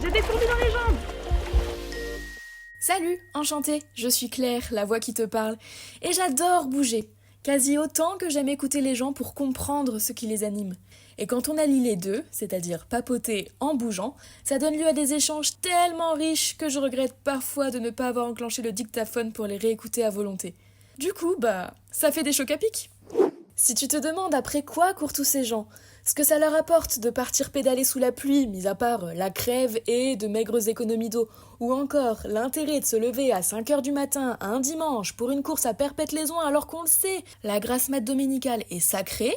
J'ai des fourmis dans les jambes. Salut, enchantée, je suis Claire, la voix qui te parle, et j'adore bouger, quasi autant que j'aime écouter les gens pour comprendre ce qui les anime. Et quand on allie les deux, c'est-à-dire papoter en bougeant, ça donne lieu à des échanges tellement riches que je regrette parfois de ne pas avoir enclenché le dictaphone pour les réécouter à volonté. Du coup, ça fait des chocs à pic. Si tu te demandes après quoi courent tous ces gens, ce que ça leur apporte de partir pédaler sous la pluie, mis à part la crève et de maigres économies d'eau, ou encore l'intérêt de se lever à 5h du matin un dimanche pour une course à Perpète-les-Oins alors qu'on le sait, la grasse mat dominicale est sacrée,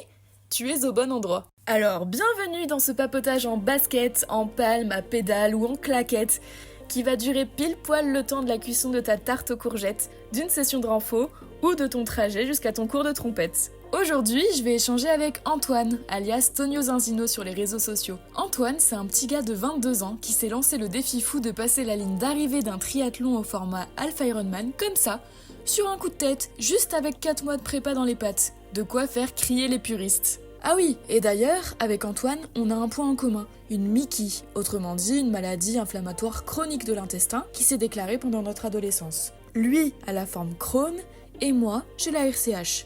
tu es au bon endroit. Alors, bienvenue dans ce papotage en basket, en palme, à pédale ou en claquette, qui va durer pile poil le temps de la cuisson de ta tarte aux courgettes, d'une session de renfo ou de ton trajet jusqu'à ton cours de trompette. Aujourd'hui, je vais échanger avec Antoine, alias Tonio Zinzino sur les réseaux sociaux. Antoine, c'est un petit gars de 22 ans qui s'est lancé le défi fou de passer la ligne d'arrivée d'un triathlon au format Alpha Ironman, comme ça, sur un coup de tête, juste avec 4 mois de prépa dans les pattes. De quoi faire crier les puristes. Ah oui, et d'ailleurs, avec Antoine, on a un point en commun, une Mickey, autrement dit une maladie inflammatoire chronique de l'intestin qui s'est déclarée pendant notre adolescence. Lui a la forme Crohn, et moi, j'ai la RCH.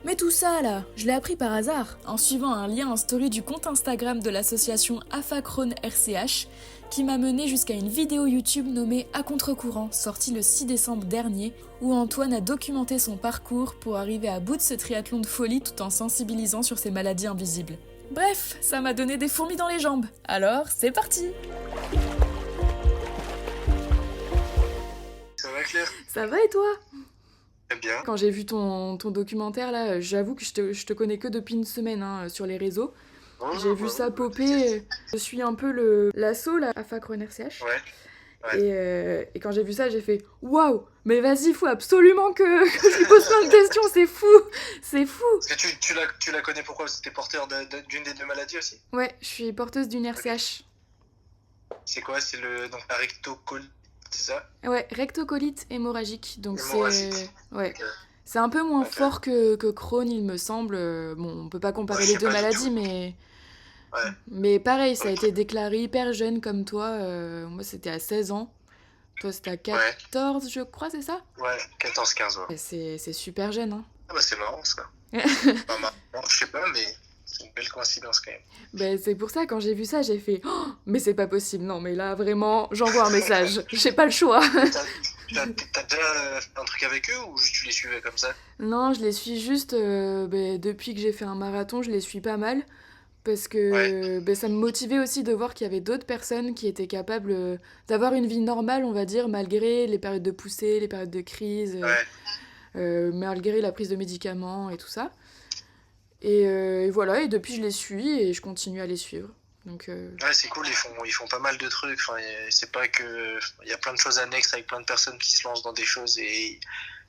Mais tout ça là, je l'ai appris par hasard, en suivant un lien en story du compte Instagram de l'association AFA Crohn RCH, qui m'a mené jusqu'à une vidéo YouTube nommée À contre-courant, sortie le 6 décembre dernier, où Antoine a documenté son parcours pour arriver à bout de ce triathlon de folie tout en sensibilisant sur ces maladies invisibles. Bref, ça m'a donné des fourmis dans les jambes. Alors, c'est parti! Ça va Claire? Ça va et toi? Très bien. Quand j'ai vu ton documentaire là, j'avoue que je te connais que depuis une semaine sur les réseaux. J'ai vu ça popper. Je suis un peu l'asso là, AFA Crohn RCH. Ouais. Et quand j'ai vu ça, j'ai fait waouh, mais vas-y, faut absolument que je lui pose plein de questions, c'est fou, c'est fou. Parce que tu la connais pourquoi? Parce que t'es porteur d'une des deux maladies aussi? Ouais, je suis porteuse d'une RCH. C'est quoi? C'est donc la rectocolite, c'est ça? Ouais, rectocolite hémorragique. Donc Hémorragique. ouais. Ok. C'est un peu moins Ok. fort que Crohn, il me semble. Bon, on peut pas comparer Ouais, je les sais deux pas du maladies, tout. mais Ouais. Mais pareil, ça a Ok. été déclaré hyper jeune comme toi. Moi, c'était à 16 ans. Toi, c'était à Ouais. 14, je crois, c'est ça? Ouais. 14-15, ouais. Et c'est super jeune, hein. Ah bah c'est marrant ça. Enfin, marrant, je sais pas, mais c'est une belle coïncidence quand même. Ben, c'est pour ça, quand j'ai vu ça, j'ai fait oh, mais c'est pas possible. Non, mais là, vraiment, j'envoie un message. J'ai pas le choix. T'as déjà fait un truc avec eux ou juste tu les suivais comme ça? Non, je les suis juste. Depuis que j'ai fait un marathon, je les suis pas mal. Parce Ouais. que ça me motivait aussi de voir qu'il y avait d'autres personnes qui étaient capables d'avoir une vie normale, on va dire, malgré les périodes de poussée, les périodes de crise, Ouais. malgré la prise de médicaments et tout ça. Et voilà, et depuis je les suis et je continue à les suivre. Donc, Ouais, c'est cool, ils font pas mal de trucs. Enfin, c'est pas que. Il y a plein de choses annexes avec plein de personnes qui se lancent dans des choses et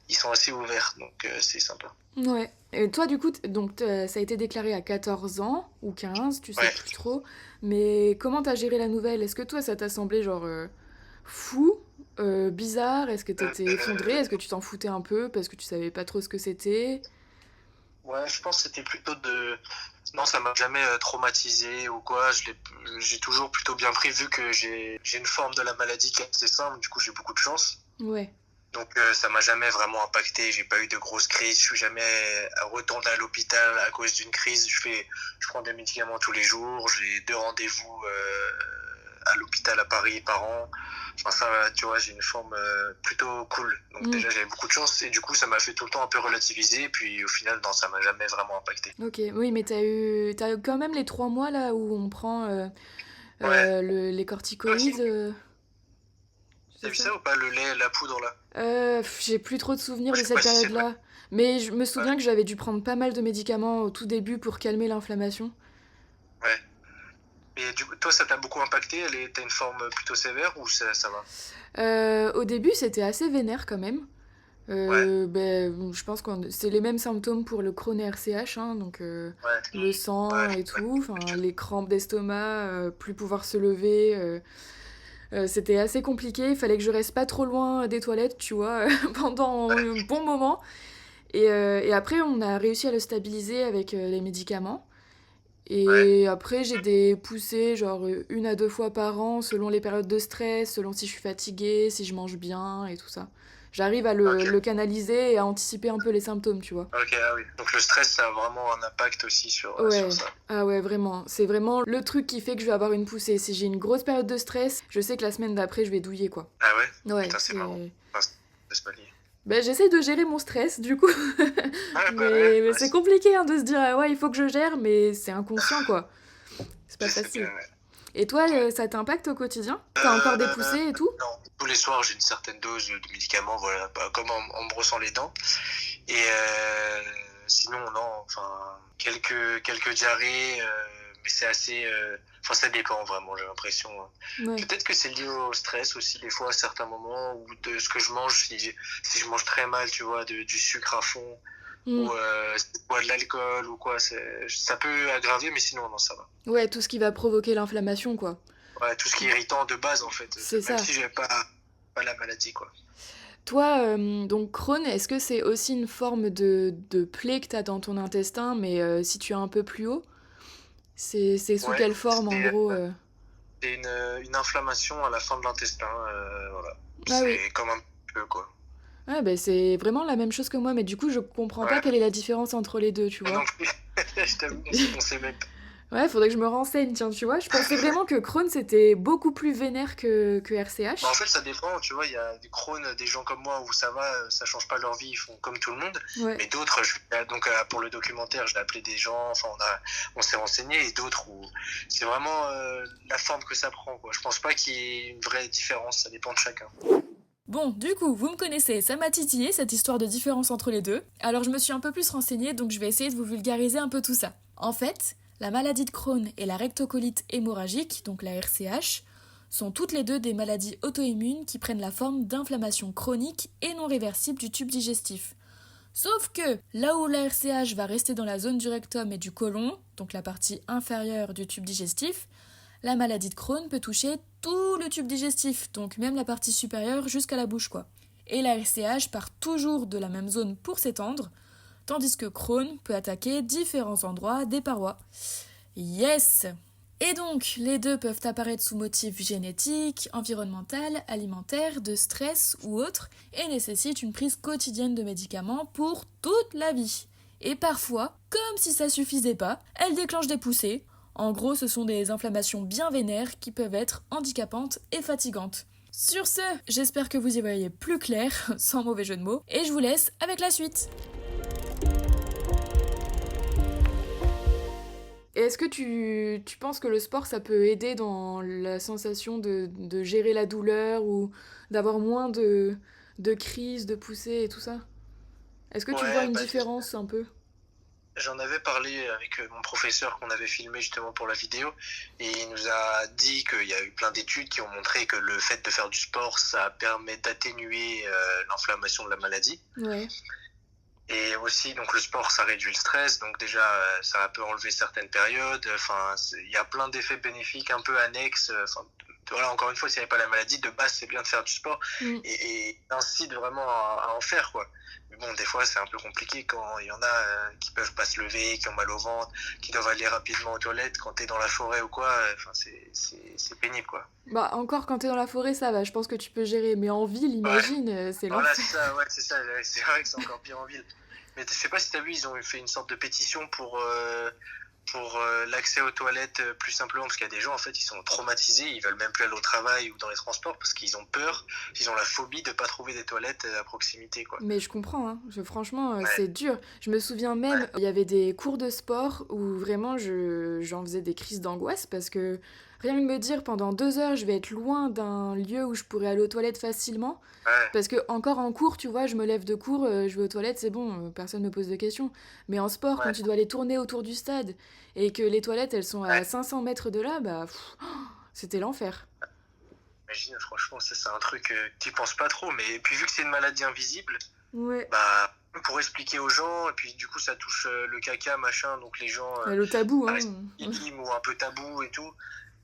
ils sont assez ouverts, donc c'est sympa. ouais. Et toi, du coup, ça a été déclaré à 14 ans ou 15, tu sais Ouais. plus trop. Mais comment t'as géré la nouvelle? Est-ce que toi, ça t'a semblé genre fou, bizarre? Est-ce que t'étais effondré? Est-ce que tu t'en foutais un peu parce que tu savais pas trop ce que c'était? Ouais, je pense que c'était plutôt de. Non, ça m'a jamais traumatisé ou quoi. J'ai toujours plutôt bien pris vu que j'ai une forme de la maladie qui est assez simple. Du coup, j'ai beaucoup de chance. Ouais. Donc, ça m'a jamais vraiment impacté. J'ai pas eu de grosses crises. Je suis jamais retourné à l'hôpital à cause d'une crise. Je prends des médicaments tous les jours. J'ai 2 rendez-vous à l'hôpital à Paris par an. Enfin, ça, tu vois, j'ai une forme plutôt cool. Donc, Mm. déjà, j'avais beaucoup de chance. Et du coup, ça m'a fait tout le temps un peu relativiser. Et puis, au final, non, ça m'a jamais vraiment impacté. Ok, oui, mais t'as eu quand même les 3 mois là où on prend Ouais. les Toi aussi, corticoïdes, t'as c'est vu ça? ça ou pas, le lait, la poudre, là? J'ai plus trop de souvenirs Moi, de je sais cette pas si c'est vrai. période-là. Mais je me Ouais. souviens que j'avais dû prendre pas mal de médicaments au tout début pour calmer l'inflammation. Ouais. Et du coup, toi, ça t'a beaucoup impacté? T'as une forme plutôt sévère ou ça va? Au début, c'était assez vénère quand même. Ouais. Je pense que c'est les mêmes symptômes pour le Crohn et RCH, hein, donc Ouais. le sang Ouais. et Ouais. tout, enfin, les crampes d'estomac, plus pouvoir se lever. C'était assez compliqué, il fallait que je reste pas trop loin des toilettes, tu vois, pendant Ouais. un bon moment. Et après, on a réussi à le stabiliser avec les médicaments. Ouais, Et après, j'ai des poussées, genre 1 à 2 fois par an, selon les périodes de stress, selon si je suis fatiguée, si je mange bien et tout ça. J'arrive à ok. le canaliser et à anticiper un peu les symptômes, tu vois. Ok, ah oui. Donc le stress, ça a vraiment un impact aussi sur Ouais, ça. ah ouais, vraiment. C'est vraiment le truc qui fait que je vais avoir une poussée. Si j'ai une grosse période de stress, je sais que la semaine d'après, je vais douiller, quoi. Ah ouais? Ouais, Putain, c'est marrant. c'est... Enfin, c'est pas lié. Ben, j'essaie de gérer mon stress, du coup. Ouais, bah ouais, Mais ouais, c'est compliqué hein, de se dire, ah ouais, il faut que je gère, mais c'est inconscient, quoi. C'est pas je sais bien, facile. ouais. Et toi, Ouais. ça t'impacte au quotidien? T'as encore des poussées et tout? Non, tous les soirs, j'ai une certaine dose de médicaments, voilà, bah, comme en me brossant les dents. Et sinon, non, enfin, quelques diarrhées, mais c'est assez. Enfin, ça dépend vraiment, j'ai l'impression, hein. Ouais. Peut-être que c'est lié au stress aussi, des fois, à certains moments, ou de ce que je mange. Si je mange très mal, tu vois, du sucre à fond, Hmm. ou de l'alcool, ou quoi, ça peut aggraver, mais sinon, non, ça va. Ouais, tout ce qui va provoquer l'inflammation, quoi. Ouais, tout ce qui est irritant de base, en fait, C'est même ça. si j'ai pas la maladie, quoi. Toi, donc Crohn, est-ce que c'est aussi une forme de plaie que t'as dans ton intestin, mais située un peu plus haut? C'est sous Ouais, quelle forme, en gros c'est une inflammation à la fin de l'intestin, voilà. Ah oui. C'est comme un peu, quoi. Ouais, bah, c'est vraiment la même chose que moi, mais du coup, je comprends pas Ouais, quelle est la différence entre les deux, tu moi non vois. plus. Je t'avoue qu'on sait même pas. Ouais, faudrait que je me renseigne, tiens, tu vois. Je pensais vraiment que Crohn, c'était beaucoup plus vénère que Bah, en RCH. fait, ça dépend, tu vois, il y a des Crohn, des gens comme moi où ça va, ça change pas leur vie, ils font comme tout le monde. Ouais. Mais d'autres, donc pour le documentaire, j'ai appelé des gens, enfin on s'est renseigné, et d'autres où c'est vraiment la forme que ça prend, quoi. Je pense pas qu'il y ait une vraie différence, ça dépend de chacun. Bon, du coup, vous me connaissez, ça m'a titillé cette histoire de différence entre les deux. Alors je me suis un peu plus renseignée, donc je vais essayer de vous vulgariser un peu tout ça. En fait, la maladie de Crohn et la rectocolite hémorragique, donc la RCH, sont toutes les deux des maladies auto-immunes qui prennent la forme d'inflammation chronique et non réversible du tube digestif. Sauf que là où la RCH va rester dans la zone du rectum et du côlon, donc la partie inférieure du tube digestif, la maladie de Crohn peut toucher tout le tube digestif, donc même la partie supérieure jusqu'à la bouche, quoi. Et la RCH part toujours de la même zone pour s'étendre, tandis que Crohn peut attaquer différents endroits des parois. Yes! Et donc, les deux peuvent apparaître sous motif génétique, environnemental, alimentaire, de stress ou autre, et nécessitent une prise quotidienne de médicaments pour toute la vie. Et parfois, comme si ça suffisait pas, elles déclenchent des poussées. En gros, ce sont des inflammations bien vénères qui peuvent être handicapantes et fatigantes. Sur ce, j'espère que vous y voyez plus clair, sans mauvais jeu de mots, et je vous laisse avec la suite. Et est-ce que tu penses que le sport, ça peut aider dans la sensation de gérer la douleur ou d'avoir moins de crises, de poussées et tout ça? Est-ce que tu vois Ouais, une bah, différence un peu? j'en avais parlé avec mon professeur qu'on avait filmé justement pour la vidéo, et il nous a dit qu'il y a eu plein d'études qui ont montré que le fait de faire du sport, ça permet d'atténuer l'inflammation de la maladie. Ouais, Et aussi, donc le sport, ça réduit le stress, donc déjà, ça peut enlever certaines périodes. Enfin, il y a plein d'effets bénéfiques un peu annexes. Enfin, voilà, encore une fois, s'il n'y avait pas la maladie, de base, c'est bien de faire du sport mm, et incite vraiment à en faire, quoi. Mais bon, des fois, c'est un peu compliqué quand il y en a qui peuvent pas se lever, qui ont mal au ventre, qui doivent aller rapidement aux toilettes quand t'es dans la forêt ou quoi. Enfin, c'est pénible, quoi. bah encore quand t'es dans la forêt, ça va, je pense que tu peux gérer, mais en ville, Ouais. imagine, c'est Voilà, l'enfer. c'est ça, ouais, c'est ça. C'est vrai que c'est encore pire en ville. Mais je sais pas si t'as vu, ils ont fait une sorte de pétition pour l'accès aux toilettes plus simplement, parce qu'il y a des gens, en fait, ils sont traumatisés, ils veulent même plus aller au travail ou dans les transports parce qu'ils ont peur, ils ont la phobie de pas trouver des toilettes à proximité, quoi. Mais je comprends, hein. Franchement, Ouais, c'est dur. Je me souviens même, ouais, il y avait des cours de sport où vraiment j'en faisais des crises d'angoisse parce que rien que de me dire pendant 2 heures, je vais être loin d'un lieu où je pourrais aller aux toilettes facilement. ouais, Parce que encore en cours, tu vois, je me lève de cours, je vais aux toilettes, c'est bon, personne me pose de questions. Mais en sport, quand ouais, tu dois aller tourner autour du stade et que les toilettes, elles sont à ouais. 500 mètres de là, bah, c'était l'enfer. Imagine, franchement, ça, c'est un truc, tu penses pas trop, mais puis vu que c'est une maladie invisible, Ouais. bah, pour expliquer aux gens, et puis du coup, ça touche le caca, machin, donc les gens, Le tabou, ça hein. reste intime ou un peu tabou et tout.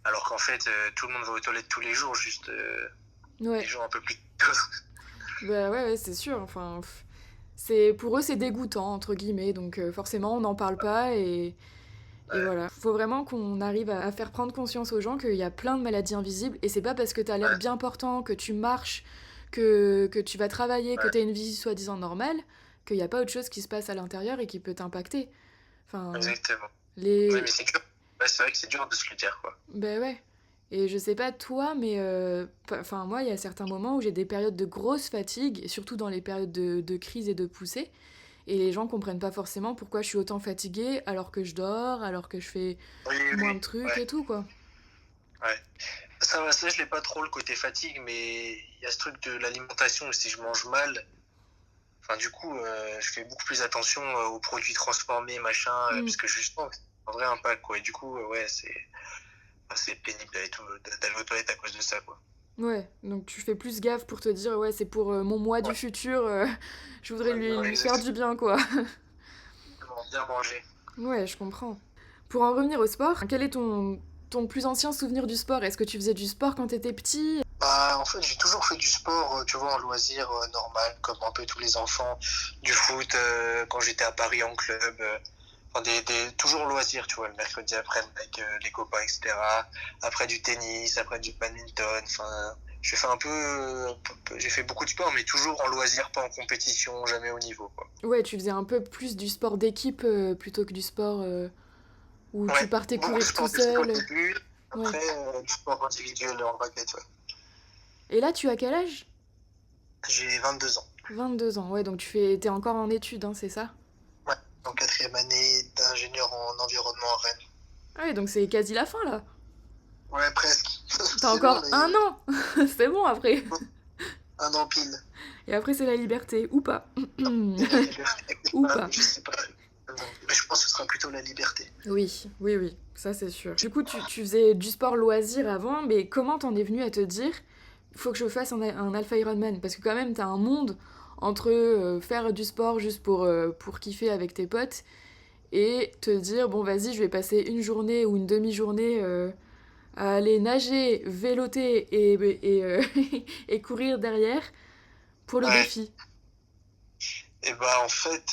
Alors qu'en fait, tout le monde va aux toilettes tous les jours, juste les Ouais. gens un peu plus. Bah ouais, ouais, c'est sûr. Enfin, c'est pour eux c'est dégoûtant entre guillemets, donc forcément on n'en parle pas Et voilà, faut vraiment qu'on arrive à faire prendre conscience aux gens qu'il y a plein de maladies invisibles et c'est pas parce que t'as l'air Ouais, bien portant, que tu marches, que tu vas travailler, que ouais, t'as une vie soi-disant normale, qu'il n'y a pas autre chose qui se passe à l'intérieur et qui peut t'impacter. Enfin, exactement. Ouais, mais les... c'est dur. Ouais, c'est vrai que c'est dur de se le dire, quoi. Ben ouais. Et je sais pas toi, mais enfin moi, il y a certains moments où j'ai des périodes de grosse fatigue, et surtout dans les périodes de crise et de poussée, et les gens comprennent pas forcément pourquoi je suis autant fatiguée alors que je dors, alors que je fais Oui, moins oui, de trucs ouais, et tout, quoi. ouais. Ça, je l'ai pas trop le côté fatigue, mais il y a ce truc de l'alimentation, si je mange mal, enfin, du coup, je fais beaucoup plus attention aux produits transformés, machin, Mm. parce que justement, c'est un vrai impact, quoi. Et du coup, ouais, c'est pénible d'aller aux toilettes à cause de ça, quoi. Ouais, donc tu fais plus gaffe pour te dire, ouais, c'est pour mon moi du Ouais, futur, je voudrais ouais, ouais, lui faire du bien, quoi. exactement, bien manger. Ouais, je comprends. Pour en revenir au sport, quel est ton plus ancien souvenir du sport? Est-ce que tu faisais du sport quand t'étais petit? Bah, en fait, j'ai toujours fait du sport, tu vois, en loisir normal, comme un peu tous les enfants, du foot quand j'étais à Paris en club, enfin, toujours loisir, tu vois, le mercredi après avec les copains, etc. Après du tennis, après du badminton, enfin, j'ai fait beaucoup de sport, mais toujours en loisir, pas en compétition, jamais au niveau, quoi. Ouais, tu faisais un peu plus du sport d'équipe plutôt que du sport où tu Ouais, partais beaucoup de courir tout sport d'équipe au seul. début, Ouais. après du sport individuel en raquette, ouais. Et là, tu as quel âge? J'ai 22 ans. 22 ans, ouais, donc t'es encore en études, hein, c'est ça? Ouais, en quatrième année d'ingénieur en environnement à Rennes. Ah ouais, donc c'est quasi la fin, là. Ouais, presque. T'as C'est long, encore un mais an. C'est bon après. un an pile. Et après, c'est la liberté. Ou pas. Et la liberté, Ou pas. je sais pas. Mais je pense que ce sera plutôt la liberté. Oui, oui, oui, ça c'est sûr. Du coup, tu faisais du sport loisir avant, mais comment t'en es venu à te dire, il faut que je fasse un Alpha Ironman? Parce que quand même, t'as un monde entre faire du sport juste pour kiffer avec tes potes et te dire, bon, vas-y, je vais passer une journée ou une demi-journée à aller nager, véloter et courir derrière pour le Ouais. défi. Et bah en fait,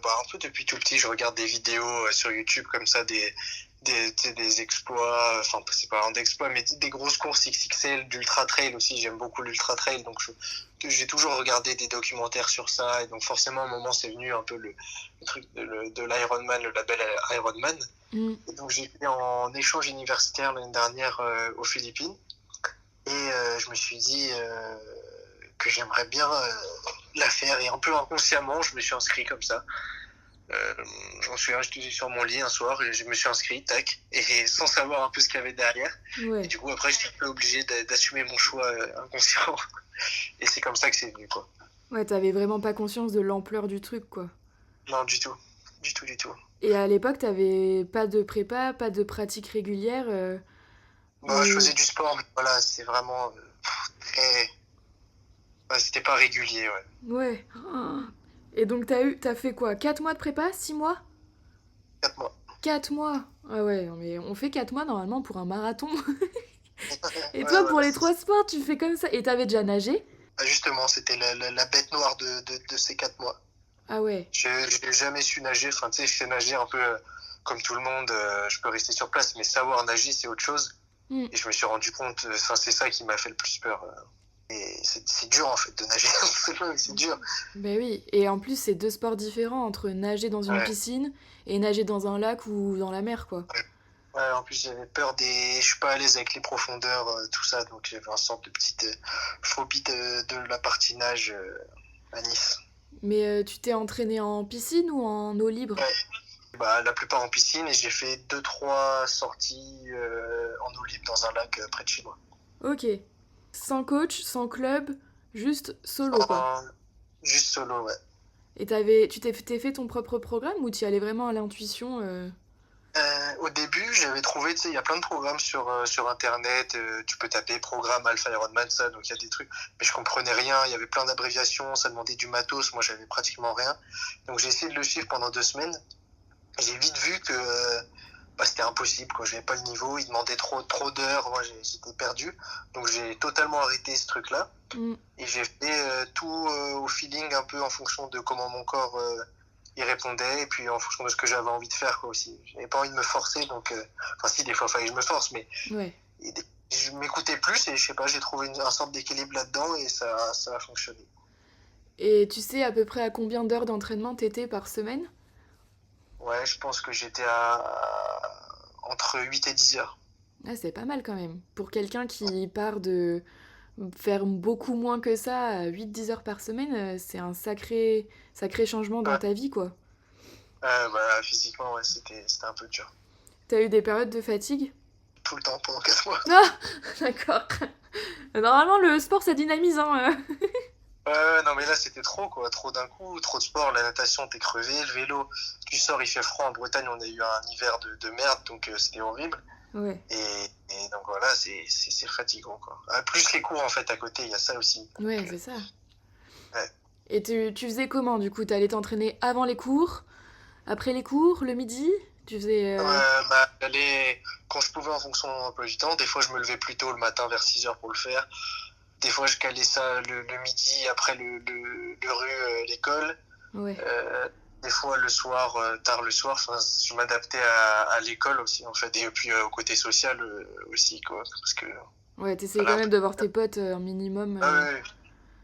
bah un peu depuis tout petit, je regarde des vidéos sur YouTube comme ça, tu sais, des exploits, enfin c'est pas un exploit, mais des grosses courses XXL, d'ultra trail aussi. J'aime beaucoup l'ultra trail, donc j'ai toujours regardé des documentaires sur ça, et donc forcément à un moment c'est venu un peu le truc de l'Ironman, le label Ironman. Mm. Et donc j'ai été en échange universitaire l'année dernière aux Philippines, et je me suis dit que j'aimerais bien la faire, et un peu inconsciemment je me suis inscrit comme ça. Euh, J'en suis j'étais sur mon lit un soir et je me suis inscrit, tac, et sans savoir un peu ce qu'il y avait derrière. Et Ouais. du coup après j'étais un peu obligé d'assumer mon choix inconscient, et c'est comme ça que c'est venu, quoi. Ouais, t'avais vraiment pas conscience de l'ampleur du truc, quoi. Non, du tout, du tout, du tout. Et à l'époque, t'avais pas de prépa, pas de pratique régulière Bah, je ou... faisais du sport, mais voilà, c'est vraiment très, ouais, c'était pas régulier, ouais. Ouais. Oh. Et donc t'as fait quoi? 4 mois de prépa? 6 mois? 4 mois. 4 mois? Ah ouais, non, mais on fait 4 mois normalement pour un marathon. Et Ouais, toi, pour voilà, les c'est trois ça. sports, tu fais comme ça. Et t'avais déjà nagé? Bah, justement, c'était la bête noire de ces 4 mois. Ah ouais. J'ai jamais su nager. Enfin, tu sais, je sais nager un peu comme tout le monde. Je peux rester sur place, mais savoir nager, c'est autre chose. Hmm. Et je me suis rendu compte. Enfin, c'est ça qui m'a fait le plus peur. Et c'est dur en fait de nager. C'est vrai, c'est dur. Ben oui. Et en plus, c'est deux sports différents entre nager dans une Ouais. piscine et nager dans un lac ou dans la mer, quoi. Ouais, en plus, j'avais peur des. Je suis pas à l'aise avec les profondeurs, tout ça. Donc, j'avais un sorte de petite phobie de la partie nage à Nice. Mais tu t'es entraîné en piscine ou en eau libre? Ouais. Bah, la plupart en piscine, et j'ai fait deux trois sorties en eau libre dans un lac près de chez moi. Ok. Sans coach, sans club, juste solo, quoi. En- Juste solo, ouais. Et tu t'es fait ton propre programme ou tu y allais vraiment à l'intuition Au début, j'avais trouvé, tu sais, il y a plein de programmes sur Internet. Tu peux taper programme Alpha Ironman, ça, donc il y a des trucs. Mais je comprenais rien, il y avait plein d'abréviations, ça demandait du matos, moi j'avais pratiquement rien. Donc j'ai essayé de le suivre pendant 2 semaines. J'ai vite vu que bah, c'était impossible, quoi. J'avais pas le niveau, il demandait trop d'heures, moi j'étais perdu. Donc j'ai totalement arrêté ce truc-là. Hmm. Et j'ai fait tout au feeling, un peu en fonction de comment mon corps il répondait, et puis en fonction de ce que j'avais envie de faire, quoi, aussi. J'avais pas envie de me forcer, donc, enfin, si, des fois, il fallait que je me force, mais Ouais. je m'écoutais plus, et je sais pas, j'ai trouvé une sorte d'équilibre là-dedans, et ça a fonctionné. Et tu sais à peu près à combien d'heures d'entraînement t'étais par semaine? Ouais, je pense que j'étais entre 8 et 10 heures. Ah, c'est pas mal quand même. Pour quelqu'un qui part de faire beaucoup moins que ça, à 8-10 heures par semaine, c'est un sacré changement dans Ouais, ta vie, quoi. bah, physiquement, ouais, c'était un peu dur. T'as eu des périodes de fatigue? Tout le temps, pendant 4 mois. Ah, d'accord. Normalement, le sport, ça dynamise, hein. Non, mais là, c'était trop, quoi. Trop d'un coup, trop de sport. La natation, t'es crevé. Le vélo, tu sors, il fait froid. En Bretagne, on a eu un hiver de merde, donc c'était horrible. Ouais, Et donc voilà, c'est fatigant, quoi. Plus les cours, en fait, à côté, il y a ça aussi. ouais, c'est ça. Ouais. Et tu faisais comment, du coup? T'allais t'entraîner avant les cours, après les cours, le midi? Tu faisais... Bah, j'allais quand je pouvais en fonction de mon emploi du temps. Des fois, je me levais plus tôt le matin vers 6 heures pour le faire. Des fois, je calais ça le midi après le rue, l'école. Ouais. Des fois, le soir, tard le soir. Enfin, je m'adaptais à l'école aussi, en fait. Et puis, au côté social aussi, quoi. Parce que, Ouais, t'essayais quand voilà. même de voir tes potes un minimum. Ouais.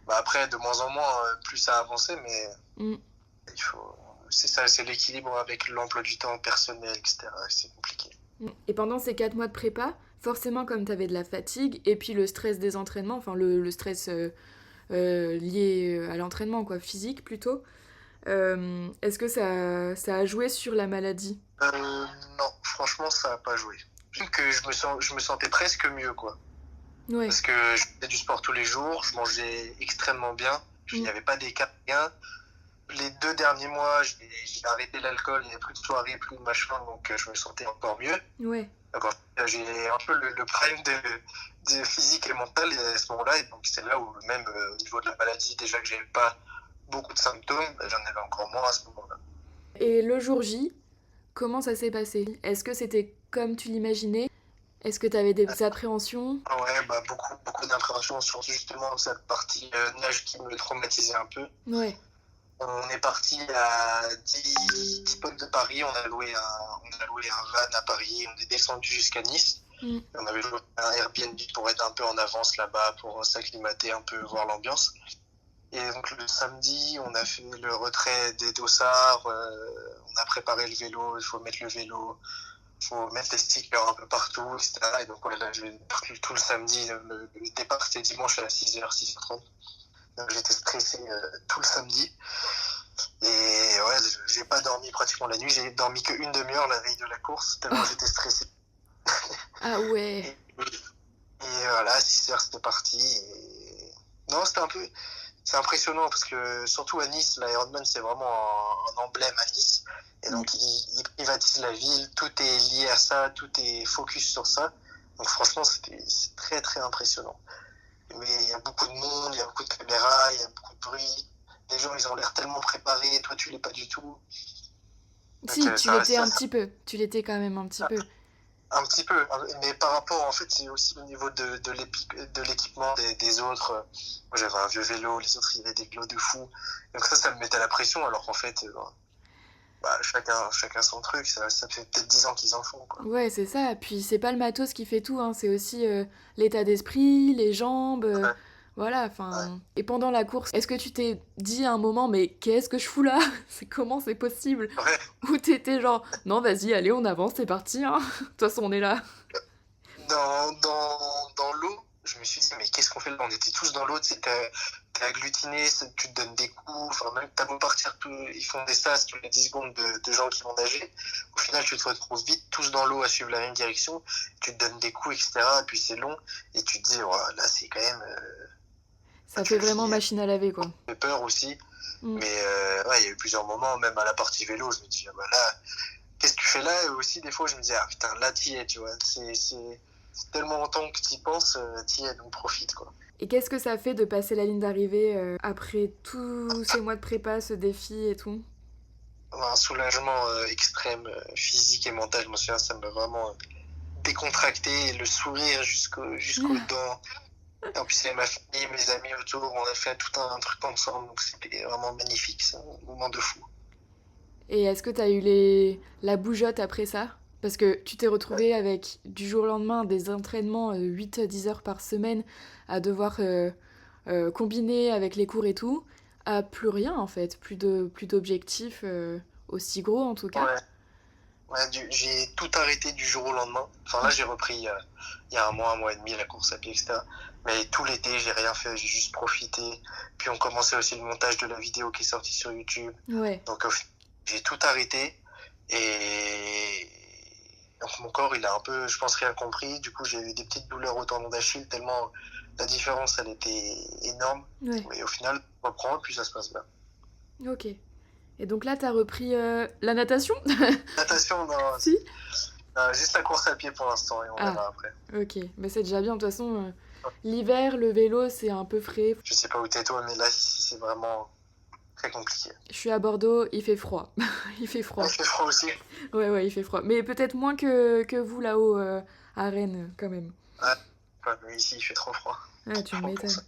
Bah, après, de moins en moins, plus ça avançait, mais Mm. il faut. C'est ça, c'est l'équilibre avec l'emploi du temps personnel, etc. C'est compliqué. Et pendant ces 4 mois de prépa, forcément, comme t'avais de la fatigue, et puis le stress des entraînements, enfin le stress lié à l'entraînement, quoi, physique plutôt, est-ce que ça a joué sur la maladie? Non, franchement, ça n'a pas joué. Même que je me sentais presque mieux, quoi. Ouais. Parce que je faisais du sport tous les jours, je mangeais extrêmement bien, il n'y avait pas d'écart, rien. Les 2 derniers mois, j'ai arrêté l'alcool, il n'y avait plus de soirée, plus de machin, donc je me sentais encore mieux. Ouais. Donc j'ai un peu le prime de physique et mental à ce moment-là, et donc c'est là où même au niveau de la maladie, déjà que j'avais pas beaucoup de symptômes, j'en avais encore moins à ce moment-là. Et le jour J, comment ça s'est passé? Est-ce que c'était comme tu l'imaginais? Est-ce que t'avais des appréhensions? Ouais, bah beaucoup d'appréhension sur justement cette partie nage qui me traumatisait un peu. Ouais. On est parti à 10 potes de Paris, on a loué un van à Paris, on est descendu jusqu'à Nice. Mm. On avait loué un Airbnb pour être un peu en avance là-bas, pour s'acclimater un peu, voir l'ambiance. Et donc le samedi, on a fait le retrait des dossards, on a préparé le vélo, il faut mettre le vélo, il faut mettre les stickers un peu partout, etc. Et donc voilà, tout le samedi, le départ c'était dimanche à 6h, 6h30. Donc j'étais stressé tout le samedi. Et ouais, j'ai pas dormi pratiquement la nuit, j'ai dormi qu'une demi-heure la veille de la course, tellement j'étais stressé. Ah ouais. Et voilà, à 6h c'était parti. Non, c'est impressionnant parce que surtout à Nice, l'Ironman c'est vraiment un emblème à Nice. Et donc il privatise la ville, tout est lié à ça, tout est focus sur ça. Donc franchement, c'est très très impressionnant. Mais il y a beaucoup de monde, il y a beaucoup de caméras, il y a beaucoup de bruit. Les gens, ils ont l'air tellement préparés, toi, tu l'es pas du tout. Donc, Si, tu l'étais un petit peu. Tu l'étais quand même un petit peu. un petit peu, mais par rapport, en fait, c'est aussi au niveau de l'équipement des autres. Moi, j'avais un vieux vélo, les autres, ils avaient des vélos de fou. Donc ça me mettait la pression, alors qu'en fait, chacun son truc. Ça fait peut-être 10 ans qu'ils en font, quoi. Ouais, c'est ça. Puis c'est pas le matos qui fait tout, hein. C'est aussi l'état d'esprit, les jambes. Ouais, Voilà, ouais. enfin. Et pendant la course, est-ce que tu t'es dit à un moment, mais qu'est-ce que je fous là? Comment c'est possible? Ouais. Ou t'étais genre, non, vas-y, allez, on avance, c'est parti, hein. De toute façon, on est là. Dans l'eau, je me suis dit, mais qu'est-ce qu'on fait là? On était tous dans l'eau, tu sais, t'es agglutiné, tu te donnes des coups, enfin, même t'as beau partir, ils font des sas tous les 10 secondes de gens qui vont nager. Au final, tu te retrouves vite tous dans l'eau à suivre la même direction, tu te donnes des coups, etc. Et puis c'est long, et tu te dis, oh, là, c'est quand même. Ça Tu fait le vraiment vis, machine à laver, quoi. j'ai peur aussi. Mm. Mais ouais, il y a eu plusieurs moments, même à la partie vélo, je me dis, ah, bah là, qu'est-ce que tu fais là? Et aussi, des fois, je me dis, ah putain, là, t'y es, tu vois. C'est tellement longtemps que t'y penses, t'y es, donc profite, quoi. Et qu'est-ce que ça fait de passer la ligne d'arrivée après tous ces mois de prépa, ce défi et tout? Un soulagement extrême, physique et mental, je me souviens, ça m'a vraiment décontracté, et le sourire jusqu'aux dents. Et en plus, il y avait ma famille, mes amis autour, on a fait tout un truc ensemble, donc c'était vraiment magnifique, c'est un moment de fou. Et est-ce que t'as eu la bougeotte après ça? Parce que tu t'es retrouvé avec du jour au lendemain des entraînements 8-10 heures par semaine à devoir combiner avec les cours et tout, à plus rien en fait, plus d'objectifs aussi gros en tout cas. Ouais. Ouais, j'ai tout arrêté du jour au lendemain. Enfin là, j'ai repris il y a un mois et demi la course à pied, etc. Mais tout l'été, j'ai rien fait, j'ai juste profité. Puis on commençait aussi le montage de la vidéo qui est sortie sur YouTube. Ouais, Donc j'ai tout arrêté et donc mon corps, il a un peu, je pense, rien compris. Du coup, j'ai eu des petites douleurs au tendon d'Achille tellement la différence, elle était énorme. ouais, Mais au final, on reprend et puis ça se passe bien. ok. Et donc là, t'as repris la natation? Natation, non, Si? non, juste la course à pied pour l'instant et on Ah, verra après. ok. Mais c'est déjà bien, de toute façon, l'hiver, le vélo, c'est un peu frais. Je sais pas où t'es toi, mais là, ici, c'est vraiment très compliqué. Je suis à Bordeaux, il fait froid. Il fait Il froid. fait froid aussi. Ouais, il fait froid. Mais peut-être moins que vous là-haut à Rennes, quand même. Ouais, mais ici, il fait trop froid. Ah, tu Trop pour m'étonnes. ça.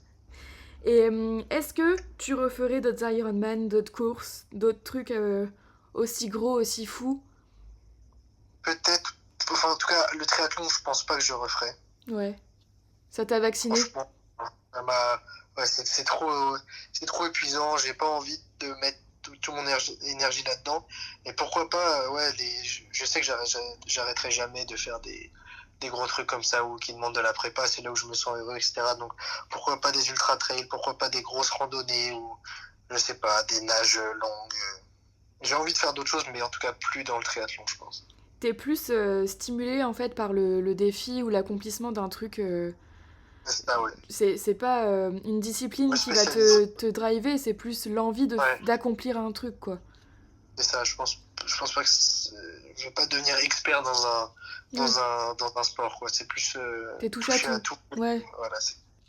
Et est-ce que tu referais d'autres Ironman, d'autres courses, d'autres trucs aussi gros, aussi fous? Peut-être, enfin, en tout cas, le triathlon, je pense pas que je referai. Ouais. Ça t'a vacciné? Franchement, ça m'a- ouais, c'est trop épuisant. J'ai pas envie de mettre tout mon énergie là-dedans. Et pourquoi pas, ouais, je sais que j'arrêterai jamais de faire des gros trucs comme ça ou qui demandent de la prépa. C'est là où je me sens heureux, etc. Donc, pourquoi pas des ultra trails, pourquoi pas des grosses randonnées ou, je sais pas, des nages longues. J'ai envie de faire d'autres choses, mais en tout cas, plus dans le triathlon, je pense. T'es plus stimulé en fait par le défi ou l'accomplissement d'un truc. C'est ça, ouais. C'est pas une discipline Me qui va spécialiser. te driver, c'est plus l'envie Ouais. d'accomplir un truc, quoi. C'est ça, je pense pas que je vais pas devenir expert Ouais. dans un sport, quoi. C'est plus T'es touche à tout. Ouais. Voilà,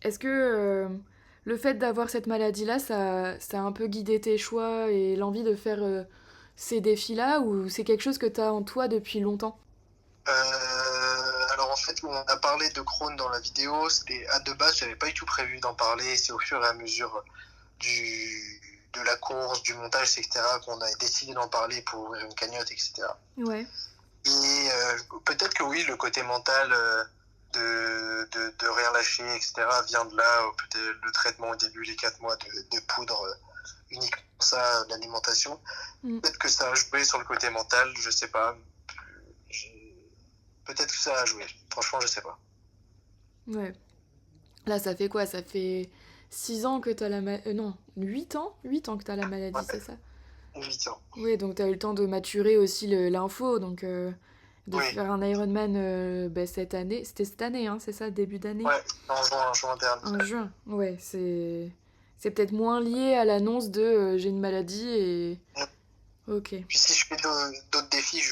Est-ce que le fait d'avoir cette maladie-là, ça a un peu guidé tes choix et l'envie de faire ces défis-là, ou c'est quelque chose que t'as en toi depuis longtemps? alors en fait, on a parlé de Crohn dans la vidéo. C'était à de base, j'avais pas du tout prévu d'en parler. C'est au fur et à mesure de la course, du montage, etc., qu'on a décidé d'en parler pour ouvrir une cagnotte, etc. Ouais. Et peut-être que oui, le côté mental de rien lâcher, etc., vient de là. Peut-être le traitement au début, les 4 mois de poudre, uniquement ça, l'alimentation. Mm. Peut-être que ça a joué sur le côté mental, je sais pas. Peut-être que ça a joué. Franchement, je sais pas. Ouais. Là, ça fait quoi? Ça fait 6 ans que t'as la maladie. Non, 8 ans? 8 ans que t'as la maladie, c'est Ouais, ça? 8 ans. Oui, donc t'as eu le temps de maturer aussi l'info, donc de Oui, faire un Ironman cette année. C'était cette année, hein, c'est ça, début d'année? ouais, en juin dernier. En juin. Ouais, c'est peut-être moins lié à l'annonce de j'ai une maladie et... Ok. Puis si je fais d'autres défis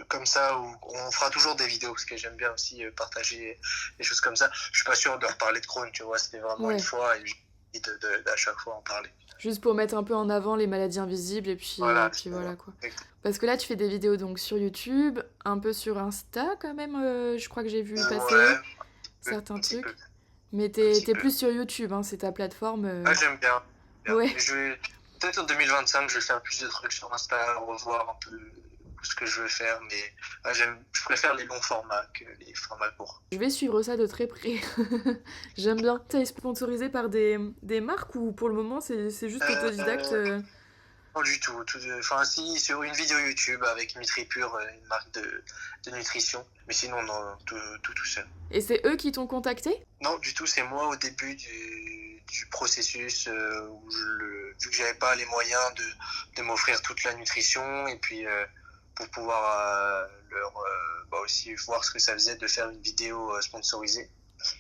comme ça, on fera toujours des vidéos, parce que j'aime bien aussi partager des choses comme ça. Je suis pas sûr de reparler de Crohn, tu vois, c'était vraiment une Ouais. fois et j'ai envie d'à chaque fois en parler. Juste pour mettre un peu en avant les maladies invisibles et Voilà, puis voilà quoi. exact. Parce que là, tu fais des vidéos donc sur YouTube, un peu sur Insta quand même, je crois que j'ai vu passer Ouais, certains un petit peu. trucs. Mais Un petit t'es peu. plus sur YouTube, hein, c'est ta plateforme. Ah, j'aime bien. Ouais. Mais peut-être en 2025, je vais faire plus de trucs sur Insta, revoir un peu ce que je veux faire, mais je préfère les longs formats que les formats courts. Je vais suivre ça de très près. J'aime bien. T'es sponsorisé par des marques ou pour le moment c'est juste autodidacte Non du tout. Enfin, si, sur une vidéo YouTube avec NutriPure, une marque de nutrition, mais sinon, non, tout seul. Et c'est eux qui t'ont contacté? Non, du tout, c'est moi au début du processus où vu que j'avais pas les moyens de m'offrir toute la nutrition et puis pour pouvoir leur aussi voir ce que ça faisait de faire une vidéo sponsorisée.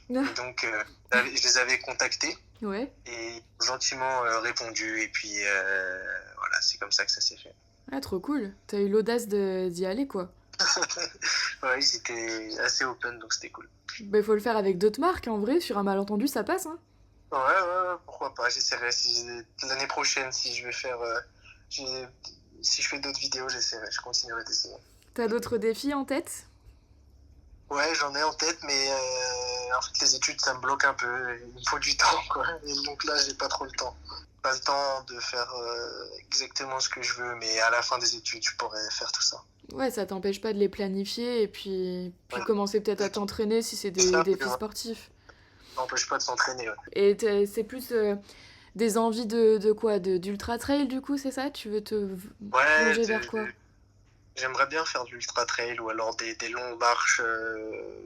Et donc je les avais contactés Ouais. et ils ont gentiment répondu et puis voilà, c'est comme ça que ça s'est fait. Ah, trop cool. T'as eu l'audace d'y aller quoi. Ouais, ils étaient assez open donc c'était cool. Bah, faut le faire avec d'autres marques, en vrai, sur un malentendu ça passe, hein. Ouais, pourquoi pas, j'essaierai l'année prochaine si je vais faire si je fais d'autres vidéos, j'essaierai, je continuerai d'essayer. T'as d'autres défis en tête? Ouais, j'en ai en tête, mais en fait les études ça me bloque un peu, il me faut du temps quoi, et donc là j'ai pas trop le temps. pas le temps de faire exactement ce que je veux, mais à la fin des études, je pourrais faire tout ça. Ouais, ça t'empêche pas de les planifier et puis Ouais. commencer peut-être à t'entraîner si c'est C'est des ça, défis sportifs. ça n'empêche pas de s'entraîner. Ouais. Et c'est plus des envies de quoi? D'ultra trail du coup, c'est ça? Tu veux te Ouais, plonger vers quoi? j'aimerais bien faire du ultra trail ou alors des longues marches,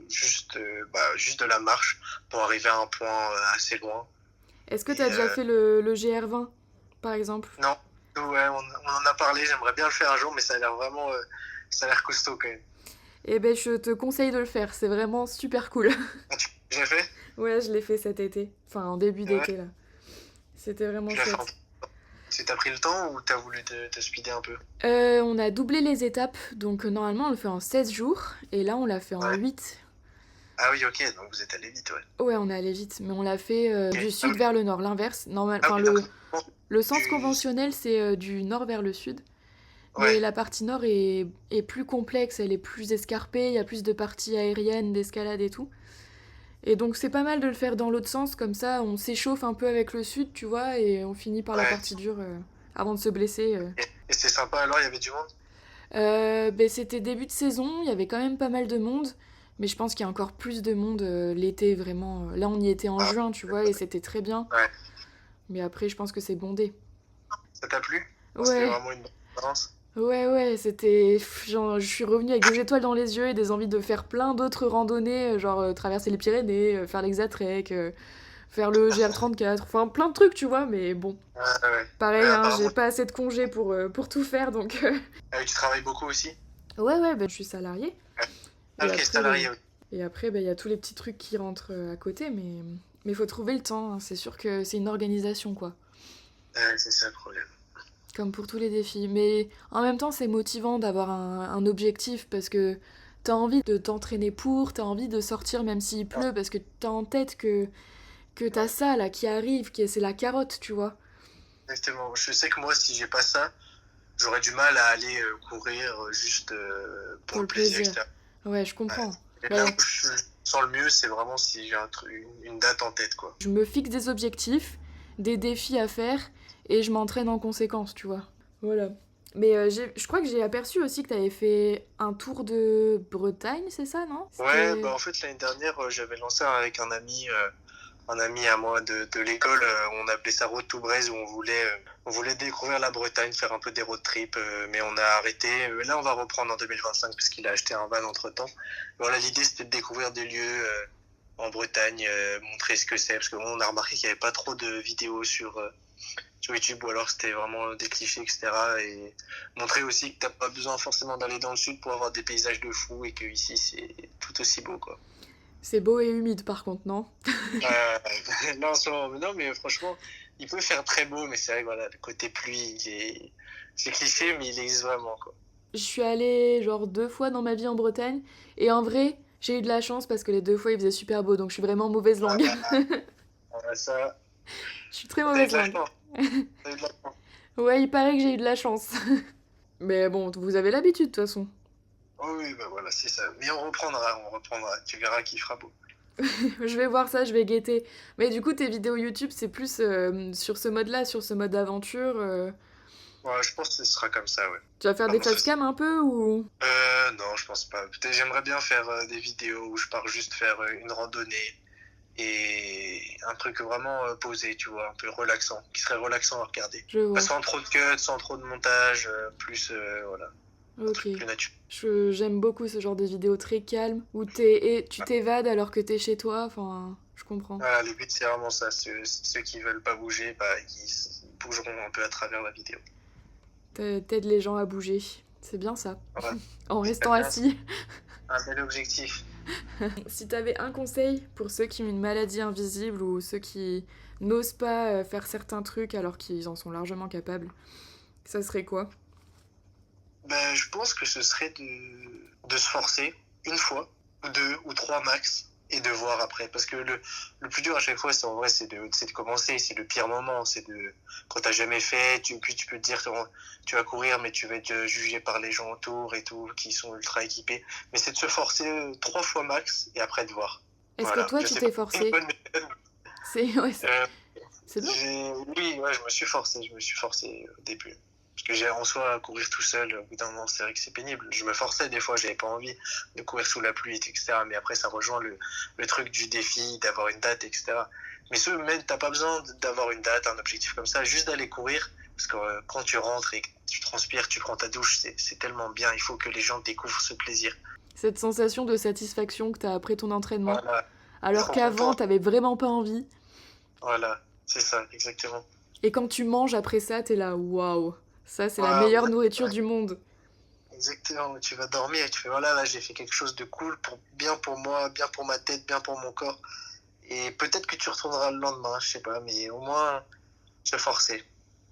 juste de la marche pour arriver à un point assez loin. Est-ce que Et t'as déjà fait le GR20 par exemple? non, ouais, on en a parlé, j'aimerais bien le faire un jour, mais ça a l'air vraiment, ça a l'air costaud quand même. Eh ben je te conseille de le faire, c'est vraiment super cool. Ah, tu l'as fait? Ouais, je l'ai fait cet été, enfin en début Ouais, d'été là. C'était vraiment tu l'as fait chouette. tu t'as pris le temps ou t'as voulu te speeder un peu? On a doublé les étapes, donc normalement on le fait en 16 jours, et là on l'a fait en Ouais. 8. Ah oui, ok, donc vous êtes allé vite, ouais. Ouais, on est allé vite, mais on l'a fait Ok. du Ah sud oui, vers le nord, l'inverse. ah Enfin, oui, d'accord. Bon, le sens tu... conventionnel, c'est du nord vers le sud, Ouais, mais la partie nord est plus complexe, elle est plus escarpée, il y a plus de parties aériennes, d'escalade et tout. Et donc c'est pas mal de le faire dans l'autre sens, comme ça on s'échauffe un peu avec le sud, tu vois, et on finit par la ouais. partie dure avant de se blesser. Et c'était sympa alors, il y avait du monde? Ben, c'était début de saison, il y avait quand même pas mal de monde, mais je pense qu'il y a encore plus de monde l'été, vraiment. Là, on y était en Ah, juin, tu vois, et c'était très bien. ouais. Mais après, je pense que c'est bondé. Ça t'a plu? Bon, c'était Ouais, vraiment une bonne expérience. ouais, c'était... Genre, je suis revenue avec des étoiles dans les yeux et des envies de faire plein d'autres randonnées, genre traverser les Pyrénées, faire l'Hexatrek, faire le GR34, enfin plein de trucs, tu vois, mais bon. Ouais, ouais. Pareil, Ouais, hein, j'ai apparemment, pas assez de congés pour tout faire, donc... tu travailles beaucoup aussi? Ouais, ben, je suis salariée. Ouais. Ah, Et ok, après, salarié, oui. Et après, bah, il y a tous les petits trucs qui rentrent à côté, mais faut trouver le temps, hein. C'est sûr que c'est une organisation, quoi. Ouais, c'est ça le problème. Comme pour tous les défis. Mais en même temps, c'est motivant d'avoir un objectif parce que t'as envie de t'entraîner pour, t'as envie de sortir même s'il Ouais, pleut parce que t'as en tête que t'as ouais. ça là qui arrive, c'est la carotte, tu vois. Exactement. Je sais que moi, si j'ai pas ça, j'aurais du mal à aller courir juste pour Pour le le plaisir, plaisir. etc. Ouais, je Ouais. comprends. Et là Bah, où je sens le mieux, c'est vraiment si j'ai une date en tête, quoi. je me fixe des objectifs, des défis à faire, et je m'entraîne en conséquence, tu vois. Voilà. Mais je crois que j'ai aperçu aussi que t'avais fait un tour de Bretagne, c'est ça, non? Ouais, C'était... bah en fait, l'année dernière, j'avais lancé avec un ami à moi de l'école, on appelait ça Road to Braise, où on voulait découvrir la Bretagne, faire un peu des road trips, mais on a arrêté. Là, on va reprendre en 2025 parce qu'il a acheté un van entre-temps. Voilà, l'idée, c'était de découvrir des lieux en Bretagne, montrer ce que c'est, parce qu'on a remarqué qu'il n'y avait pas trop de vidéos sur YouTube, ou alors c'était vraiment des clichés, etc. Et montrer aussi que t'as pas besoin forcément d'aller dans le sud pour avoir des paysages de fou, et que ici c'est tout aussi beau, quoi. C'est beau et humide par contre, non? Euh, non, non, mais franchement, il peut faire très beau, mais c'est vrai que voilà, le côté pluie, c'est cliché, mais il existe vraiment, quoi. Je suis allée genre 2 fois dans ma vie en Bretagne, et en vrai, j'ai eu de la chance parce que les 2 fois il faisait super beau, donc je suis vraiment mauvaise Ah, langue. ça, Je suis très t'as eu mauvaise de la langue. chance. T'as eu de la chance. Ouais, il paraît que j'ai eu de la chance. Mais bon, vous avez l'habitude de toute façon. Oh oui, bah voilà, c'est ça. Mais on reprendra, on reprendra. Tu verras qu'il fera beau. Je vais voir ça, je vais guetter. Mais du coup, tes vidéos YouTube, c'est plus sur ce mode-là, sur ce mode d'aventure. Ouais, je pense que ce sera comme ça, ouais. Tu vas faire des Vraiment, facecam un peu ou... non, je pense pas. Peut-être j'aimerais bien faire des vidéos où je pars juste faire une randonnée et un truc vraiment posé, tu vois, un peu relaxant, qui serait relaxant à regarder. Je vois. Pas sans trop de cuts, sans trop de montage, plus, voilà, un Ok. truc plus naturel. J'aime beaucoup ce genre de vidéos très calmes où tu t'évades alors que t'es chez toi. Enfin, je comprends. Voilà, le but c'est vraiment ça. Ceux qui veulent pas bouger, bah, ils bougeront un peu à travers la vidéo. T'aides les gens à bouger. C'est bien ça. Voilà. En C'est restant bien, assis. un bel objectif. Si t'avais un conseil pour ceux qui ont une maladie invisible ou ceux qui n'osent pas faire certains trucs alors qu'ils en sont largement capables, ça serait quoi? Ben, je pense que ce serait de se forcer une fois, ou deux, ou trois max, et de voir après. Parce que le plus dur à chaque fois, c'est en vrai, c'est de commencer. C'est le pire moment. C'est quand t'as jamais fait, puis tu peux te dire que tu vas courir, mais tu vas être jugé par les gens autour et tout, qui sont ultra équipés. Mais c'est de se forcer 3 fois max, et après de voir. Est-ce que Voilà. toi Je tu sais t'es pas, c'est une forcé? bonne méthode. Ouais, Euh, C'est bien. Oui, ouais, je me suis forcé au début. Parce que en soi, courir tout seul, au bout d'un moment, c'est vrai que c'est pénible. Je me forçais des fois, j'avais pas envie de courir sous la pluie, etc. Mais après, ça rejoint le truc du défi, d'avoir une date, etc. Mais même, t'as pas besoin d'avoir une date, un objectif comme ça, juste d'aller courir. Parce que quand tu rentres et que tu transpires, tu prends ta douche, c'est tellement bien. Il faut que les gens découvrent ce plaisir. Cette sensation de satisfaction que t'as après ton entraînement, Voilà, alors trop qu'avant, content. t'avais vraiment pas envie. Voilà, c'est ça, exactement. Et quand tu manges après ça, t'es là, waouh, ça c'est la Voilà, meilleure nourriture ouais, du monde. exactement. Tu vas dormir et tu fais, voilà, là, j'ai fait quelque chose de cool, bien pour moi, bien pour ma tête, bien pour mon corps. Et peut-être que tu retourneras le lendemain, je sais pas, mais au moins, se forcer.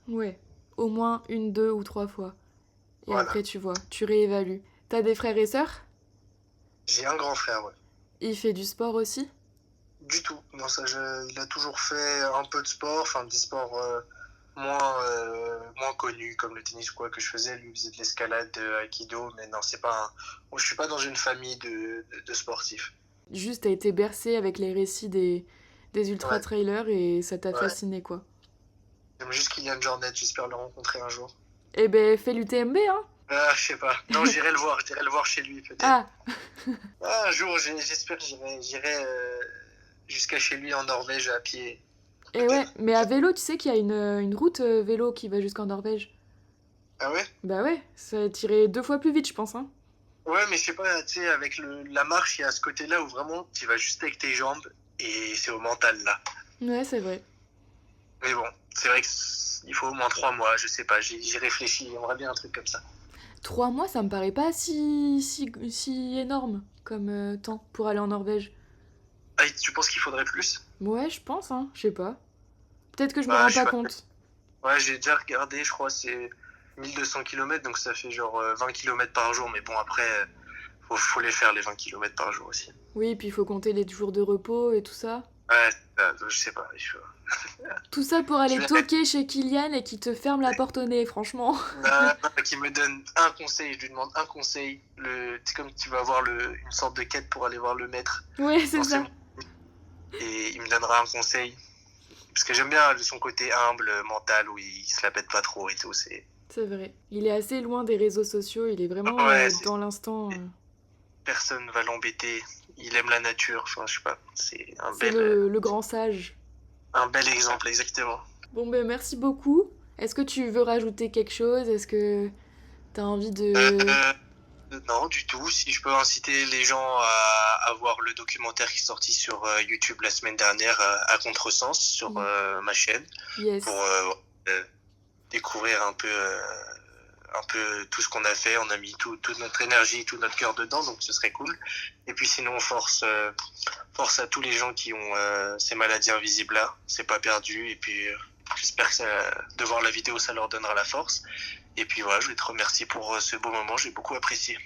Ouais, au moins 1, 2 ou 3 fois. Et Voilà. après, tu vois, tu réévalues. T'as des frères et sœurs? J'ai un grand frère, ouais. Il fait du sport aussi? Du tout. Non, ça, il a toujours fait un peu de sport, enfin des sports moins connus comme le tennis ou quoi que je faisais. Lui, il faisait de l'escalade, de aikido, mais non, c'est pas moi, je suis pas dans une famille de sportifs. Juste, t'as été bercé avec les récits des Ouais, ultra-trailers et ça t'a ouais. fasciné, quoi. J'aime juste Kylian Jornet, j'espère le rencontrer un jour. Eh ben, fais l'UTMB, hein? Ah, je sais pas. Non, j'irai le voir chez lui peut-être. Ah, Ah, un jour, j'espère que j'irai jusqu'à chez lui en Norvège à pied. et ouais, Peut-être. mais à vélo, tu sais qu'il y a une route vélo qui va jusqu'en Norvège. Ah ouais? Bah ouais, ça tirait 2 fois plus vite, je pense, hein. Ouais, mais je sais pas, tu sais, avec la marche, il y a ce côté-là où vraiment tu vas juste avec tes jambes et c'est au mental là. Ouais, c'est vrai. Mais bon, c'est vrai qu'il faut au moins 3 mois, je sais pas, j'y réfléchis, j'aimerais bien un truc comme ça. 3 mois, ça me paraît pas si énorme comme temps pour aller en Norvège. Ah, tu penses qu'il faudrait plus? Ouais, je pense, hein, je sais pas. Peut-être que je me Bah, rends je sais pas pas. compte. Ouais, j'ai déjà regardé, je crois, c'est 1 200 km, donc ça fait genre 20 km par jour. Mais bon, après, faut les faire les 20 km par jour aussi. Oui, puis il faut compter les jours de repos et tout ça. Ouais, je sais pas. Tout ça pour Je aller vais toquer chez Kylian et qui te ferme la porte au nez, franchement. qui me donne un conseil, je lui demande un conseil. C'est comme tu vas avoir une sorte de quête pour aller voir le maître Ouais, c'est dans ses ça. et il me donnera un conseil. Parce que j'aime bien son côté humble, mental, où il se la pète pas trop et tout. C'est vrai. Il est assez loin des réseaux sociaux, il est vraiment Ouais, dans l'instant. personne va l'embêter. Il aime la nature, enfin, je sais pas. C'est C'est le grand sage. un bel exemple, exactement. Bon, ben merci beaucoup. Est-ce que tu veux rajouter quelque chose? Est-ce que t'as envie de... Euh, non, du tout. Si je peux inciter les gens à voir le documentaire qui est sorti sur YouTube la semaine dernière, à Contresens, sur ma chaîne, Yes. pour découvrir un peu tout ce qu'on a fait. On a mis toute notre énergie, tout notre cœur dedans, donc ce serait cool. Et puis sinon, force à tous les gens qui ont ces maladies invisibles là. C'est pas perdu. Et puis j'espère que de voir la vidéo, ça leur donnera la force. Et puis voilà, je voulais te remercier pour ce beau moment. J'ai beaucoup apprécié.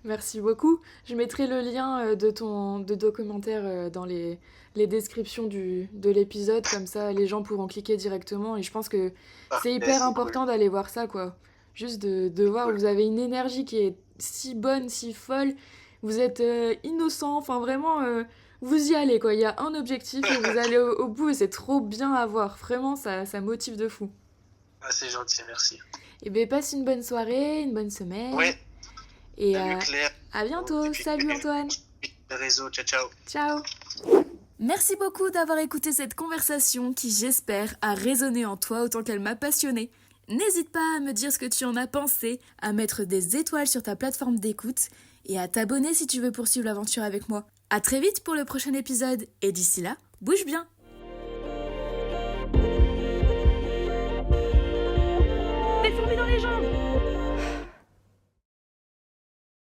Merci beaucoup. Je mettrai le lien de documentaire dans les descriptions de l'épisode, comme ça les gens pourront cliquer directement. Et je pense que c'est hyper C'est important cool. d'aller voir ça, quoi. Juste de voir, Cool. vous avez une énergie qui est si bonne, si folle. Vous êtes innocent, enfin vraiment, vous y allez, quoi. Il y a un objectif et vous allez au bout et c'est trop bien à voir. Vraiment, ça motive de fou. Ah, c'est gentil, merci. Et ben passe une bonne soirée, une bonne semaine. Ouais, Et salut Claire. à bientôt. Et puis, Salut Antoine. les réseaux, ciao, ciao. Ciao. Merci beaucoup d'avoir écouté cette conversation qui, j'espère, a résonné en toi autant qu'elle m'a passionnée. N'hésite pas à me dire ce que tu en as pensé, à mettre des étoiles sur ta plateforme d'écoute et à t'abonner si tu veux poursuivre l'aventure avec moi. À très vite pour le prochain épisode et d'ici là, bouge bien. Des fourmis dans les jambes.